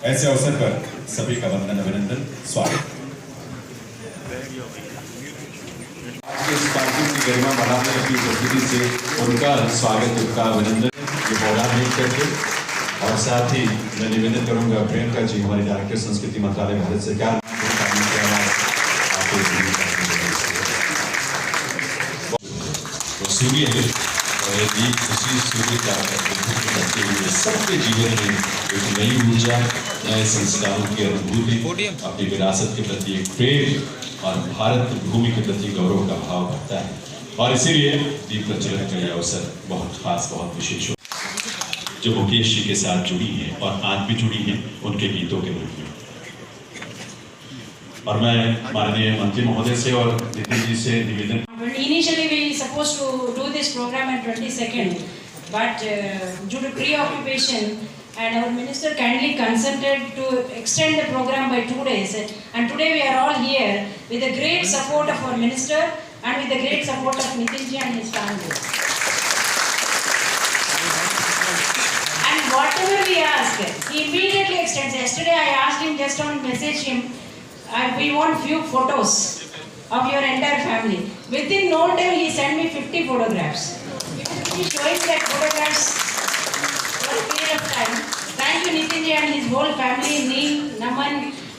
ऐसे अवसर पर सभी का वंदन अभिनंदन स्वागत। आज के इस कार्यक्रम की गरिमा बढ़ाने की उपस्थिति से उनका स्वागत, उनका अभिनंदन ये मौका नहीं करके, और साथ ही मैं निवेदन करूंगा प्रियंका जी, हमारी डायरेक्टर संस्कृति मंत्रालय भारत सरकार, सूर्य है और ये उसी सूर्य का करते हुए सबके जीवन में एक नई ऊर्जा, नए संस्कारों की अनुभूति, अपनी विरासत के प्रति एक प्रेम और भारत भूमि के प्रति गौरव का भाव बढ़ता है। और इसीलिए दीप प्रज्वलन का यह अवसर बहुत खास, बहुत विशेष हो, जो मुकेश जी के साथ जुड़ी है और आज भी जुड़ी है उनके गीतों के रूप में। और मैं माननीय मंत्री महोदय से और नितिन जी से निवेदन। Initially we supposed to do this program on 22nd, but due to preoccupation, and our minister kindly consented to extend the program by 2 days. And today we are all here with the great support of our minister and with the great support of Nitin ji and his family. And whatever we ask, he immediately extends. Yesterday I asked him, just on message him, we want few photos of your entire family. Within no time he sent me 50 photographs. He is showing that photographs for a period of time. Thank you Nitin ji and his whole family, Neem, Naman,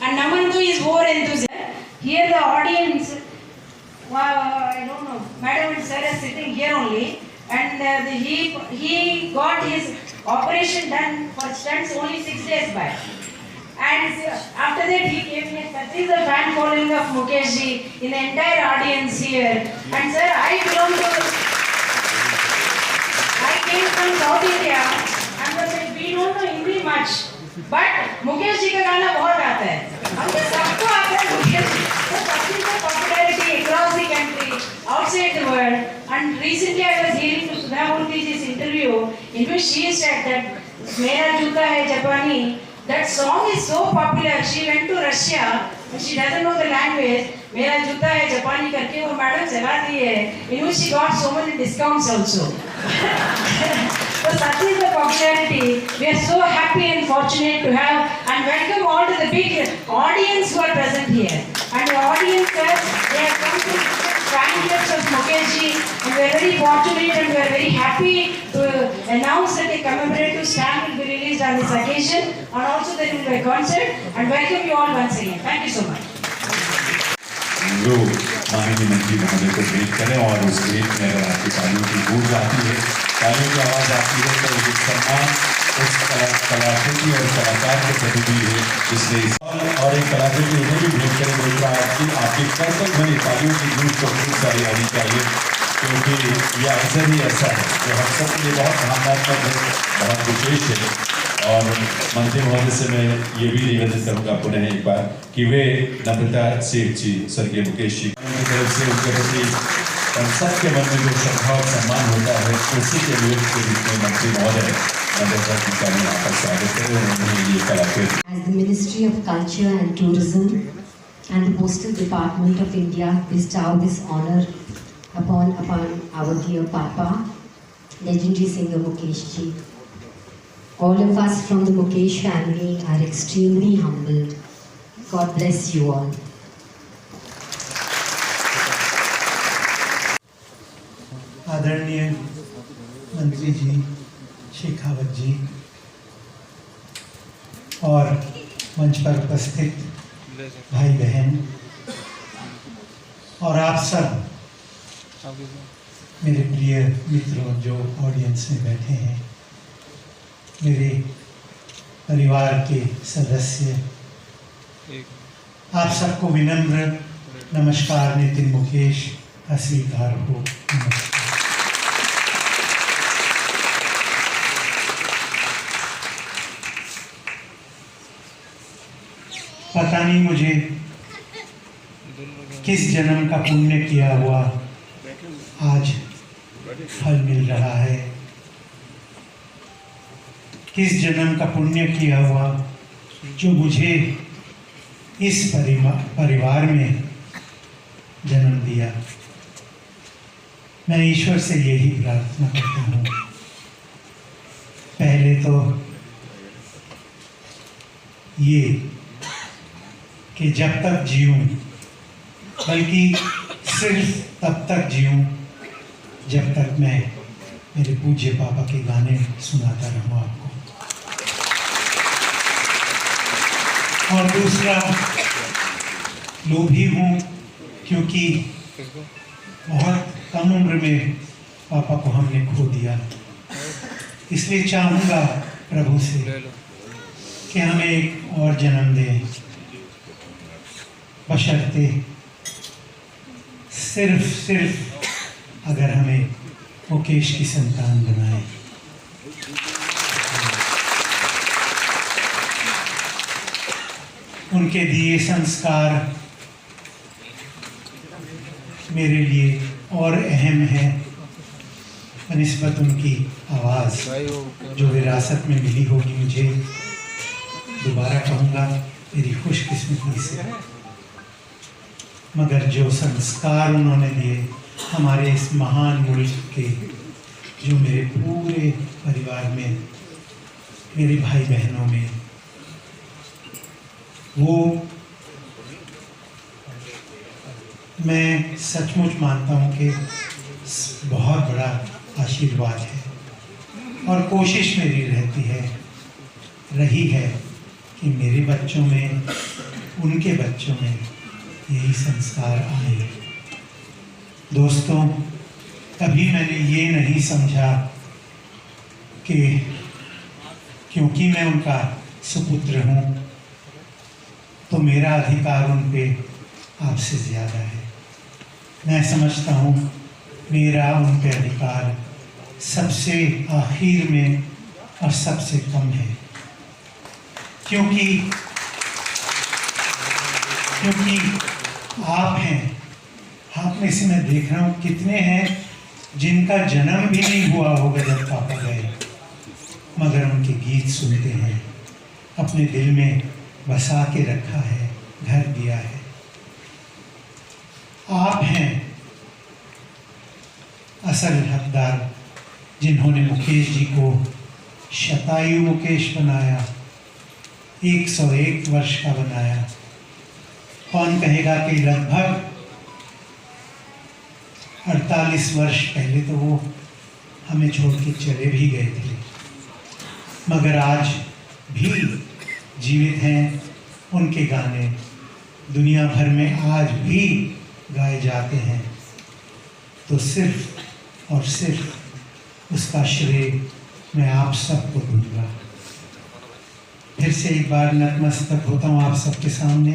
and Naman too is more enthusiastic. Here the audience, I don't know, Madam and Sir are sitting here only, and he got his operation done for stunts only 6 days back. And after that he came here. That is the fan following of Mukesh ji in the entire audience here. And sir, I came from South India and we don't know Hindi much, but Mukesh ji का गाना बहुत आता है, हमको सबको आता है Mukesh ji. So सबकी का popularity across the country, outside the world. And recently I was hearing to Sudha Murthy ji's interview in which she said that मेरा जूता है जापानी. That song is so popular. She went to Russia and she doesn't know the language. मेरा जूता है जापानी करके वो मैडम चलाती है. In which she got so many discounts also. So such is the popularity. We are so happy and fortunate to have and welcome all to the big audience who are present here. And the audience, they have come to fan clubs of Mukesh ji, and we are very fortunate and we are very happy to announce that a commemorative stamp will be released on this occasion, and also there will be a concert, and welcome you all once again. Thank you so much. जो माननीय मंत्री महोदय को भेंट करें और उस भेंट में अगर आपकी तालियों की गूंज आती है, तालियों की आवाज़ आती है, तो ये सम्मान उस कलाकृति और कलाकार के प्रति भी है जिसने और एक कलाकृति उन्हें भी भेंट करें। दूसरा आपकी कर्तव्य बनी तालियों की गूंज तो खूब सारी आनी चाहिए, क्योंकि यह अवसर ही ऐसा है जो हम सब के लिए बहुत भावनात्मक है, बहुत विशेष है। और मंत्री महोदय से मैं ये भी निवेदन करूँगा पुनः एक बार कि वे नम्रता सेठ जी, स्वर्गीय मुकेश जी की तरफ से उनके प्रति सबके मन में जो श्रद्धा और सम्मान होता है, उसी के विरोध के रूप में मंत्री महोदय नम्रता जी का मैं आपका स्वागत करें। उन्होंने ये कलाकृति As the Ministry of Culture and Tourism and the Postal Department of India bestow this honor upon our dear Papa, legendary singer Mukesh ji. All of us from the Mukesh family are extremely humbled. God bless you all. आदरणीय मंत्री जी, शेखावत जी और मंच पर उपस्थित भाई बहन और आप सब मेरे प्रिय मित्रों जो ऑडियंस में बैठे हैं, मेरे परिवार के सदस्य, आप सबको विनम्र नमस्कार। नितिन मुकेश का स्वीकार हो। नमस्कार। पता नहीं मुझे किस जन्म का पुण्य किया हुआ आज फल मिल रहा है, किस जन्म का पुण्य किया हुआ जो मुझे इस परिवार में जन्म दिया। मैं ईश्वर से यही प्रार्थना करता हूँ, पहले तो ये कि जब तक जीऊँ, बल्कि सिर्फ तब तक जीऊँ जब तक मैं मेरे पूज्य पापा के गाने सुनाता रहूँ आपको। और दूसरा, लोभी हूँ क्योंकि बहुत कम उम्र में पापा को हमने खो दिया। इसलिए चाहूँगा प्रभु से कि हमें एक और जन्म दें, बशर्ते सिर्फ अगर हमें मुकेश की संतान बनाए। उनके दिए संस्कार मेरे लिए और अहम है बनिस्बत उनकी आवाज़ जो विरासत में मिली होगी मुझे। दोबारा कहूँगा मेरी खुशकिस्मती से, मगर जो संस्कार उन्होंने दिए हमारे इस महान मुल्क के, जो मेरे पूरे परिवार में, मेरे भाई बहनों में, वो मैं सचमुच मानता हूँ कि बहुत बड़ा आशीर्वाद है। और कोशिश मेरी रही है कि मेरे बच्चों में, उनके बच्चों में यही संस्कार आए। दोस्तों, कभी मैंने ये नहीं समझा कि क्योंकि मैं उनका सुपुत्र हूँ तो मेरा अधिकार उन पे आपसे ज़्यादा है। मैं समझता हूँ मेरा उन पे अधिकार सबसे आखिर में और सबसे कम है, क्योंकि आप हैं। आप में से मैं देख रहा हूँ कितने हैं जिनका जन्म भी नहीं हुआ होगा जब पापा गए, मगर उनके गीत सुनते हैं, अपने दिल में बसा के रखा है, घर दिया है। आप हैं असल हकदार जिन्होंने मुकेश जी को शतायु मुकेश बनाया, 101 वर्ष का बनाया। कौन कहेगा कि लगभग 48 वर्ष पहले तो वो हमें छोड़ के चले भी गए थे, मगर आज भी जीवित हैं। उनके गाने दुनिया भर में आज भी गाए जाते हैं, तो सिर्फ और सिर्फ उसका श्रेय मैं आप सबको दूंगा। फिर से एक बार नतमस्तक होता हूँ आप सबके सामने,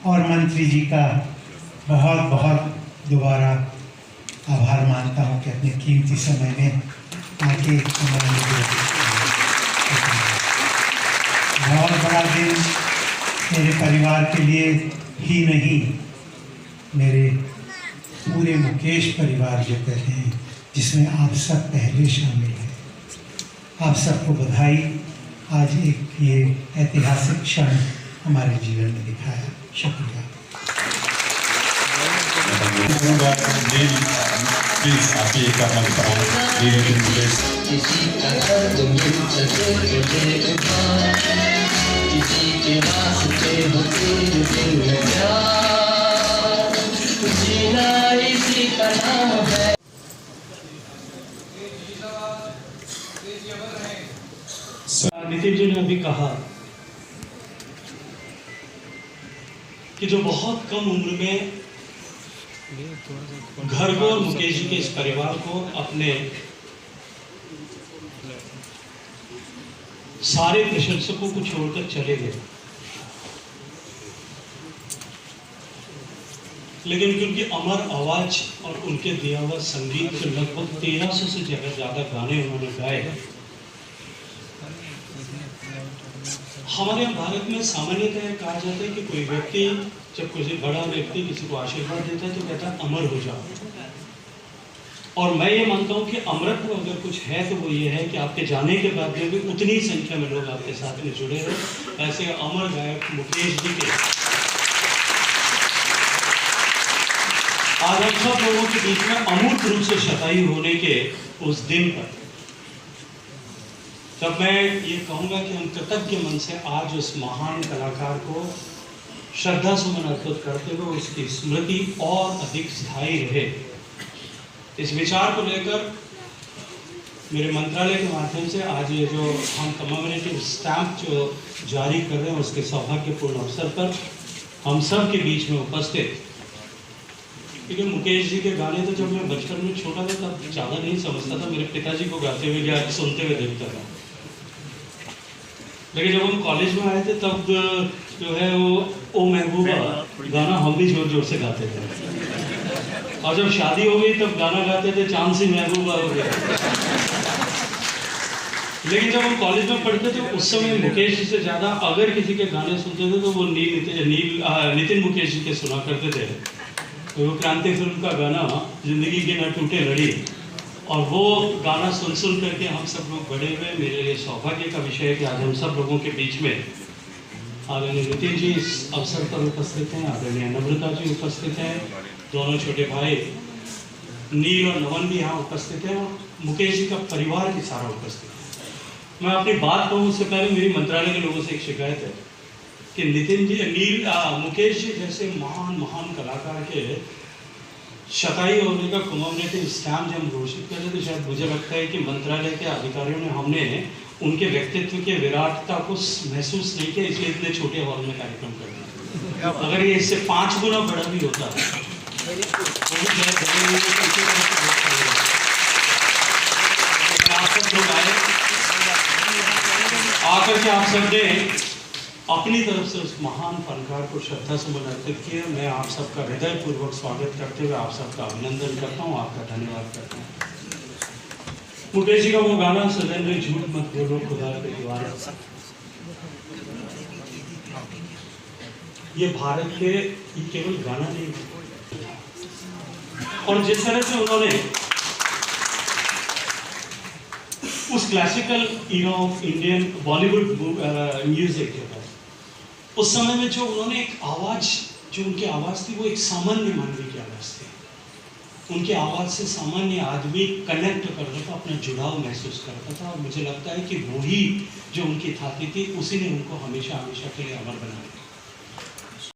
और मंत्री जी का बहुत बहुत दोबारा आभार मानता हूँ कि अपने कीमती समय में आके बहुत बड़ा दिन मेरे परिवार के लिए ही नहीं, मेरे पूरे मुकेश परिवार जो कहते हैं, जिसमें आप सब पहले शामिल हैं। आप सबको बधाई। आज एक ये ऐतिहासिक क्षण हमारे जीवन में दिखाया। शुक्रिया। प्लीज आप ये करना नितिन जी ने अभी कहा कि जो बहुत कम उम्र में घर को और मुकेश जी के इस परिवार को अपने सारे प्रशंसकों को छोड़कर चले गए, लेकिन उनकी अमर आवाज और उनके दिया हुआ संगीत के लगभग 1300 से ज्यादा गाने उन्होंने गाए। हमारे भारत में सामान्यतः कहा जाता है कि कोई व्यक्ति जब किसी बड़ा व्यक्ति किसी को आशीर्वाद देता है तो कहता है अमर हो जाओ, और मैं ये मानता हूँ कि अमरत्व अगर कुछ है तो वो ये है कि आपके जाने के बाद में भी उतनी संख्या में लोग आपके साथ में जुड़े रहे। ऐसे अमर गायक मुकेश जी के आज हम सब लोगों के बीच में अमूर्त रूप से शतायु होने के उस दिन पर तब मैं ये कहूँगा कि हम कृतज्ञ मन से आज उस महान कलाकार को श्रद्धा सुमन अर्पित करते हुए उसकी स्मृति और अधिक स्थायी रहे, इस विचार को लेकर मेरे मंत्रालय के माध्यम से आज ये जो हम कमेमोरेटिव स्टैम्प जो जारी कर रहे हैं उसके सौभाग्यपूर्ण अवसर पर हम सब के बीच में उपस्थित, क्योंकि मुकेश जी के गाने तो जब मैं बचपन में छोटा था तब ज़्यादा नहीं समझता था, मेरे पिताजी को गाते हुए या सुनते हुए देखता था। लेकिन जब हम कॉलेज में आए थे तब जो है वो ओ महबूबा गाना हम भी जोर जोर से गाते थे, और जब शादी हो गई तब गाना गाते थे चांद सी महबूबा हो गया। लेकिन जब हम कॉलेज में पढ़ते थे उस समय मुकेश जी से ज़्यादा अगर किसी के गाने सुनते थे तो वो नितिन मुकेश जी के सुना करते थे। तो वो क्रांति फिल्म का गाना जिंदगी की न टूटे लड़ी, और वो गाना सुन सुन करके हम सब लोग बड़े हुए। मेरे लिए सौभाग्य का विषय है कि आज हम सब लोगों के बीच में आदरणीय नितिन जी इस अवसर पर उपस्थित हैं, आदरणीय नम्रता जी उपस्थित हैं, दोनों छोटे भाई नील और नमन भी यहाँ उपस्थित हैं, और मुकेश जी का परिवार भी सारा उपस्थित है। मैं अपनी बात कहूँ उससे पहले मेरी मंत्रालय के लोगों से एक शिकायत है कि नितिन जी मुकेश जी जैसे महान कलाकार के शताई होने का कमेमोरेटिव स्टैम्प जब हम घोषित कर रहे तो शायद मुझे लगता है कि मंत्रालय के अधिकारियों ने हमने उनके व्यक्तित्व के विराटता को महसूस नहीं किया, इसलिए इतने छोटे हॉल में कार्यक्रम कर दिया। अगर ये इससे 5 गुना बड़ा भी होता आकर के आप सबने अपनी तरफ से उस महान फनकार को श्रद्धा सुमन अर्पित किया। मैं आप सबका हृदय पूर्वक स्वागत करते हुए आप सबका अभिनंदन करता हूँ, आपका धन्यवाद करता हूँ। मुकेश जी का वो गाना सदैव झूठ मत बोलो खुदा के द्वार, ये भारत के केवल गाना नहीं, और जिस तरह से उन्होंने उस classical era of Indian Bollywood music के बाद उस समय में जो उन्होंने एक आवाज, जो उनकी आवाज थी वो एक सामान्य मानवी की आवाज थी। उनकी आवाज से सामान्य आदमी कनेक्ट कर रहा था, अपना जुड़ाव महसूस करता था, और मुझे लगता है कि वही जो उनकी थाती थी उसी ने उनको हमेशा हमेशा के लिए अमर बना दिया।